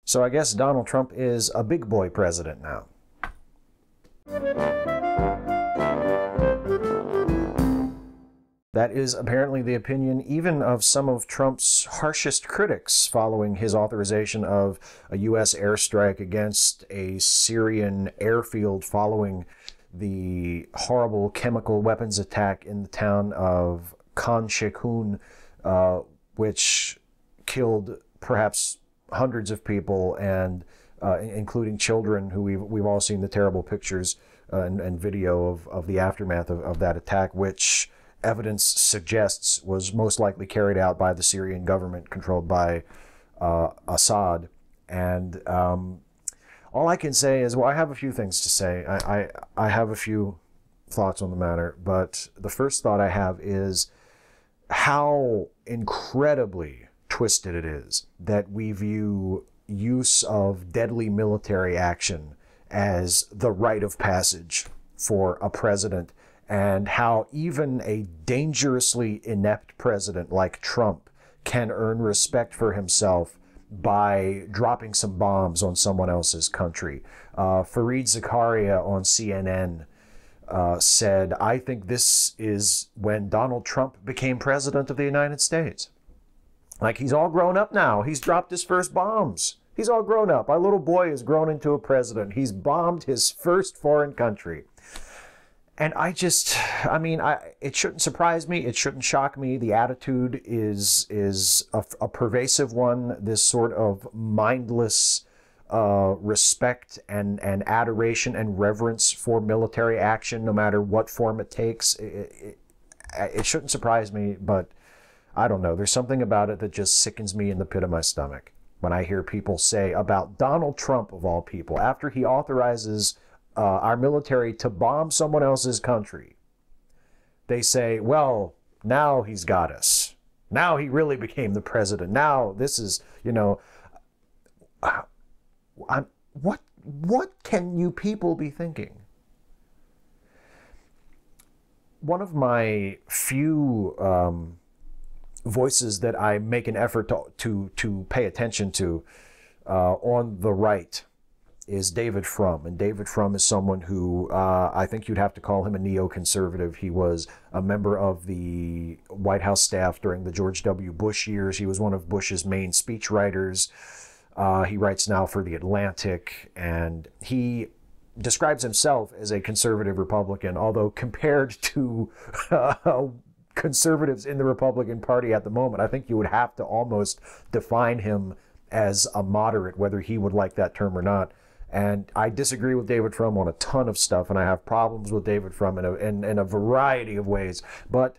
So I guess Donald Trump is a big boy president now. That is apparently the opinion even of some of Trump's harshest critics following his authorization of a U.S. airstrike against a Syrian airfield following the horrible chemical weapons attack in the town of Khan Sheikhoun, which killed perhaps hundreds of people, and including children, who we've all seen the terrible pictures and video of the aftermath of that attack, which evidence suggests was most likely carried out by the Syrian government controlled by Assad. And all I can say is, well, I have a few things to say. I have a few thoughts on the matter, but the first thought I have is how incredibly twisted it is that we view use of deadly military action as the rite of passage for a president, and how even a dangerously inept president like Trump can earn respect for himself by dropping some bombs on someone else's country. Fareed Zakaria on CNN said, "I think this is when Donald Trump became president of the United States." Like, he's all grown up now. He's dropped his first bombs. He's all grown up. Our little boy has grown into a president. He's bombed his first foreign country. And it shouldn't surprise me. It shouldn't shock me. The attitude is a pervasive one. This sort of mindless respect and adoration and reverence for military action, no matter what form it takes. It shouldn't surprise me, but I don't know. There's something about it that just sickens me in the pit of my stomach when I hear people say about Donald Trump, of all people, after he authorizes our military to bomb someone else's country, they say, well, now he's got us. Now he really became the president. Now this is, what can you people be thinking? One of my few voices that I make an effort to pay attention to on the right is David Frum. And David Frum is someone who I think you'd have to call him a neoconservative. He was a member of the White House staff during the George W. Bush years. He was one of Bush's main speechwriters. He writes now for The Atlantic, and he describes himself as a conservative Republican, although compared to conservatives in the Republican Party at the moment, I think you would have to almost define him as a moderate, whether he would like that term or not. And I disagree with David Frum on a ton of stuff, and I have problems with David Frum in a variety of ways. But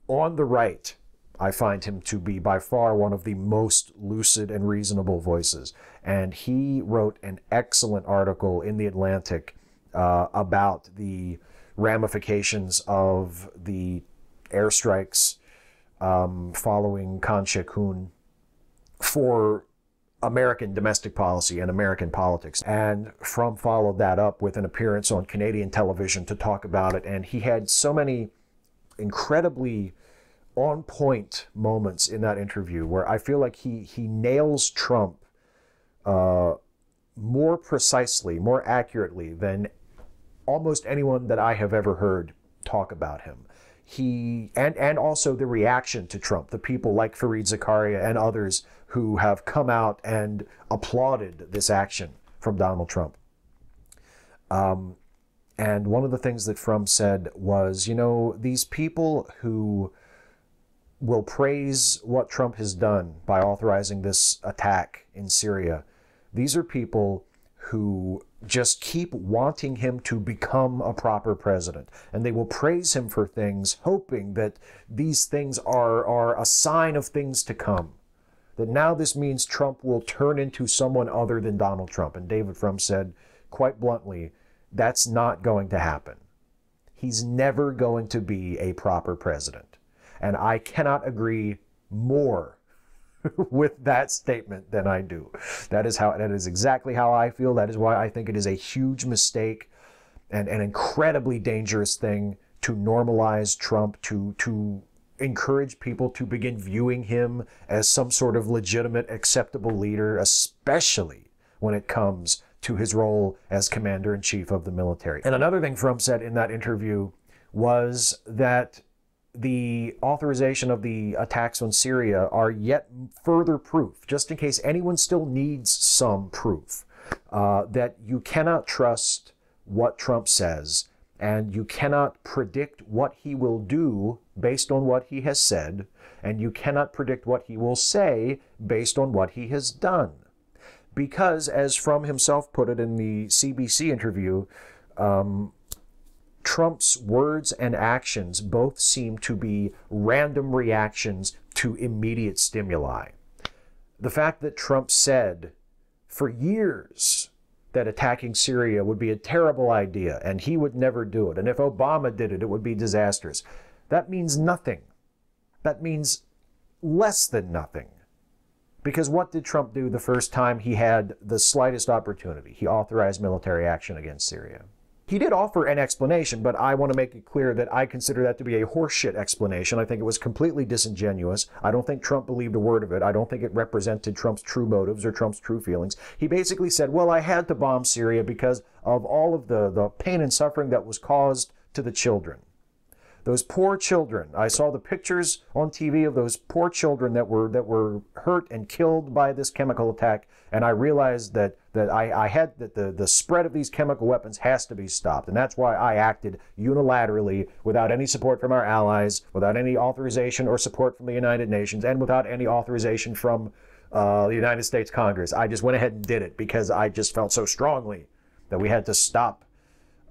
on the right, I find him to be by far one of the most lucid and reasonable voices. And he wrote an excellent article in The Atlantic about the ramifications of the airstrikes following Khan Sheikhoun for American domestic policy and American politics. And Frum followed that up with an appearance on Canadian television to talk about it. And he had so many incredibly on-point moments in that interview where I feel like he nails Trump more precisely, more accurately than almost anyone that I have ever heard talk about him. And also the reaction to Trump, the people like Fareed Zakaria and others who have come out and applauded this action from Donald Trump. And one of the things that Frum said was, these people who will praise what Trump has done by authorizing this attack in Syria, these are people who just keep wanting him to become a proper president. And they will praise him for things, hoping that these things are a sign of things to come. That now this means Trump will turn into someone other than Donald Trump. And David Frum said, quite bluntly, that's not going to happen. He's never going to be a proper president. And I cannot agree more with that statement than I do. That is exactly how I feel. That is why I think it is a huge mistake and an incredibly dangerous thing to normalize Trump, to encourage people to begin viewing him as some sort of legitimate, acceptable leader, especially when it comes to his role as commander-in-chief of the military. And another thing Trump said in that interview was that the authorization of the attacks on Syria are yet further proof, just in case anyone still needs some proof, that you cannot trust what Trump says, and you cannot predict what he will do based on what he has said, and you cannot predict what he will say based on what he has done. Because, as Frum himself put it in the CBC interview, Trump's words and actions both seem to be random reactions to immediate stimuli. The fact that Trump said for years that attacking Syria would be a terrible idea and he would never do it, and if Obama did it, it would be disastrous, that means nothing. That means less than nothing. Because what did Trump do the first time he had the slightest opportunity? He authorized military action against Syria. He did offer an explanation, but I want to make it clear that I consider that to be a horseshit explanation. I think it was completely disingenuous. I don't think Trump believed a word of it. I don't think it represented Trump's true motives or Trump's true feelings. He basically said, well, I had to bomb Syria because of all of the pain and suffering that was caused to the children. Those poor children. I saw the pictures on TV of those poor children that were hurt and killed by this chemical attack, and I realized that the spread of these chemical weapons has to be stopped, and that's why I acted unilaterally without any support from our allies, without any authorization or support from the United Nations, and without any authorization from the United States Congress. I just went ahead and did it because I just felt so strongly that we had to stop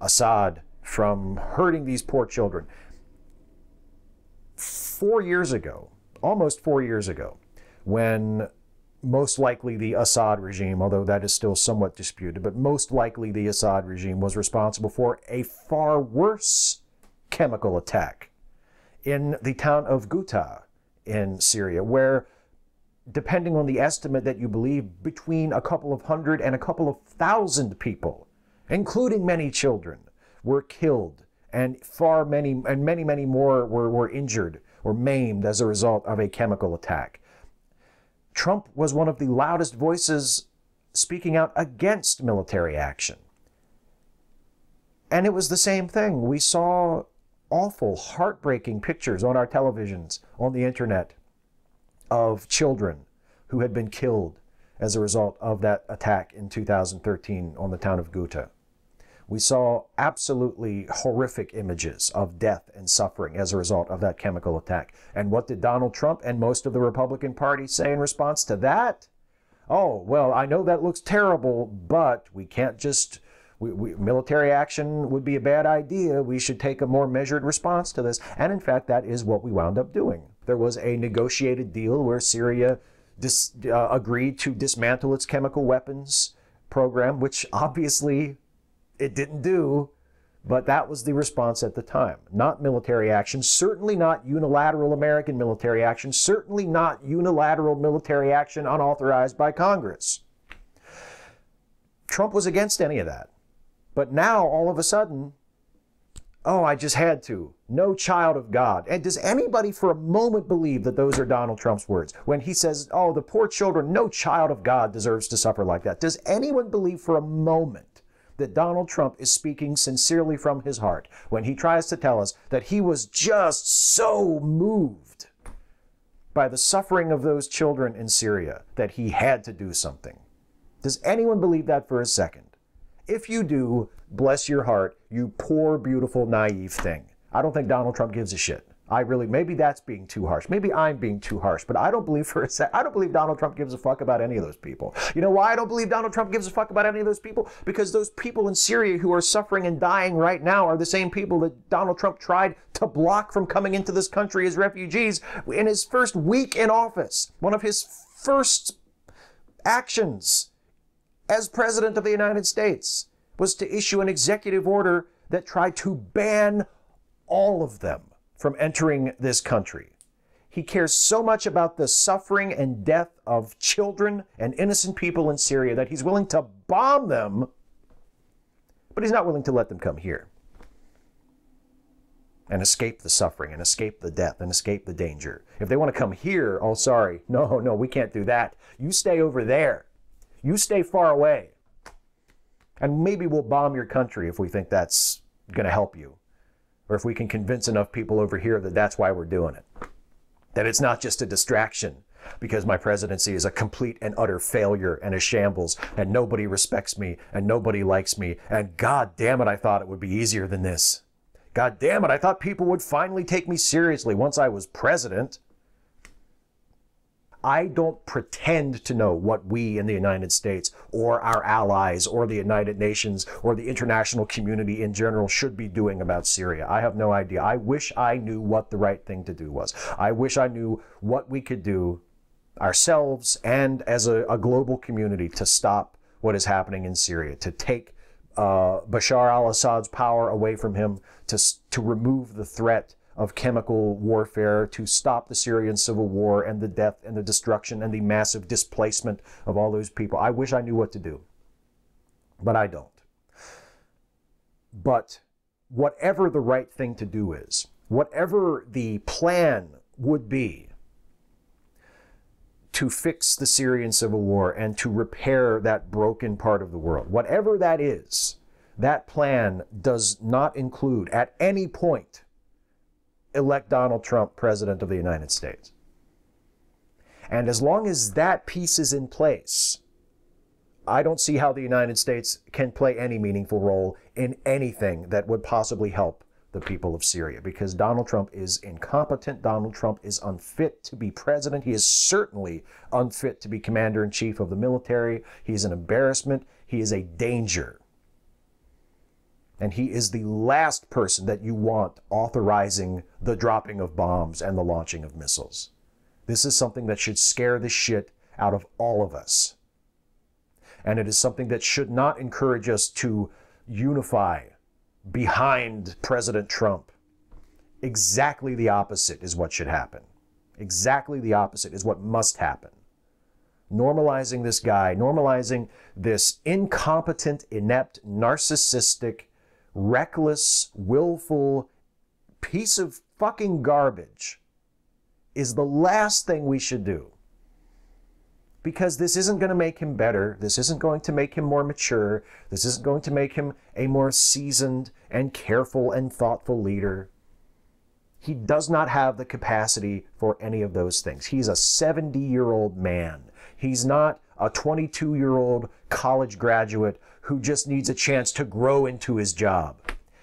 Assad from hurting these poor children. 4 years ago, almost 4 years ago, when most likely the Assad regime, although that is still somewhat disputed, but most likely the Assad regime was responsible for a far worse chemical attack in the town of Ghouta in Syria, where, depending on the estimate that you believe, between a couple of hundred and a couple of thousand people, including many children, were killed, and many more were injured or maimed as a result of a chemical attack. Trump was one of the loudest voices speaking out against military action. And it was the same thing. We saw awful, heartbreaking pictures on our televisions, on the internet, of children who had been killed as a result of that attack in 2013 on the town of Ghouta. We saw absolutely horrific images of death and suffering as a result of that chemical attack. And what did Donald Trump and most of the Republican Party say in response to that? Oh, well, I know that looks terrible, but we can't just... military action would be a bad idea. We should take a more measured response to this. And in fact, that is what we wound up doing. There was a negotiated deal where Syria agreed to dismantle its chemical weapons program, which obviously it didn't do, but that was the response at the time. Not military action, certainly not unilateral American military action, certainly not unilateral military action unauthorized by Congress. Trump was against any of that. But now, all of a sudden, oh, I just had to. No child of God. And does anybody for a moment believe that those are Donald Trump's words? When he says, oh, the poor children, no child of God deserves to suffer like that. Does anyone believe for a moment that Donald Trump is speaking sincerely from his heart when he tries to tell us that he was just so moved by the suffering of those children in Syria that he had to do something? Does anyone believe that for a second? If you do, bless your heart, you poor, beautiful, naive thing. I don't think Donald Trump gives a shit. Maybe that's being too harsh. Maybe I'm being too harsh, but I don't believe I don't believe Donald Trump gives a fuck about any of those people. You know why I don't believe Donald Trump gives a fuck about any of those people? Because those people in Syria who are suffering and dying right now are the same people that Donald Trump tried to block from coming into this country as refugees in his first week in office. One of his first actions as President of the United States was to issue an executive order that tried to ban all of them from entering this country. He cares so much about the suffering and death of children and innocent people in Syria that he's willing to bomb them, but he's not willing to let them come here. and escape the suffering and escape the death and escape the danger. If they want to come here, oh, sorry, no, we can't do that. You stay over there. You stay far away. And maybe we'll bomb your country if we think that's going to help you. Or if we can convince enough people over here that that's why we're doing it. That it's not just a distraction because my presidency is a complete and utter failure and a shambles and nobody respects me and nobody likes me. And God damn it, I thought it would be easier than this. God damn it, I thought people would finally take me seriously once I was president. I don't pretend to know what we in the United States or our allies or the United Nations or the international community in general should be doing about Syria. I have no idea. I wish I knew what the right thing to do was. I wish I knew what we could do ourselves and as a global community to stop what is happening in Syria, to take Bashar al-Assad's power away from him, to remove the threat of chemical warfare, to stop the Syrian civil war and the death and the destruction and the massive displacement of all those people. I wish I knew what to do, but I don't. But whatever the right thing to do is, whatever the plan would be to fix the Syrian civil war and to repair that broken part of the world, whatever that is, that plan does not include at any point elect Donald Trump president of the United States. And as long as that piece is in place, I don't see how the United States can play any meaningful role in anything that would possibly help the people of Syria, because Donald Trump is incompetent. Donald Trump is unfit to be president. He is certainly unfit to be commander-in-chief of the military. He is an embarrassment. He is a danger. And he is the last person that you want authorizing the dropping of bombs and the launching of missiles. This is something that should scare the shit out of all of us. And it is something that should not encourage us to unify behind President Trump. Exactly the opposite is what should happen. Exactly the opposite is what must happen. Normalizing this guy, normalizing this incompetent, inept, narcissistic, reckless, willful piece of fucking garbage is the last thing we should do. Because this isn't going to make him better. This isn't going to make him more mature. This isn't going to make him a more seasoned and careful and thoughtful leader. He does not have the capacity for any of those things. He's a 70-year-old man. He's not a 22-year-old college graduate who just needs a chance to grow into his job.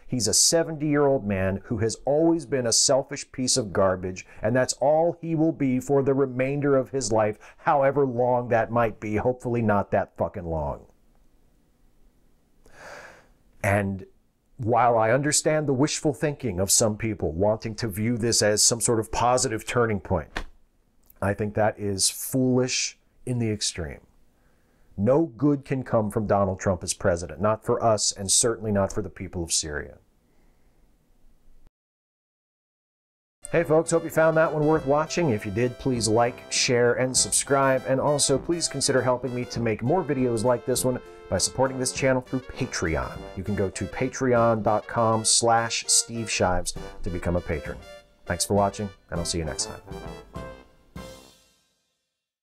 He's a 70-year-old man who has always been a selfish piece of garbage, and that's all he will be for the remainder of his life, however long that might be, hopefully not that fucking long. And while I understand the wishful thinking of some people wanting to view this as some sort of positive turning point, I think that is foolish in the extreme. No good can come from Donald Trump as president, not for us and certainly not for the people of Syria. Hey folks, hope you found that one worth watching. If you did, please like, share, and subscribe. And also, please consider helping me to make more videos like this one by supporting this channel through Patreon. You can go to patreon.com/Steve Shives to become a patron. Thanks for watching, and I'll see you next time.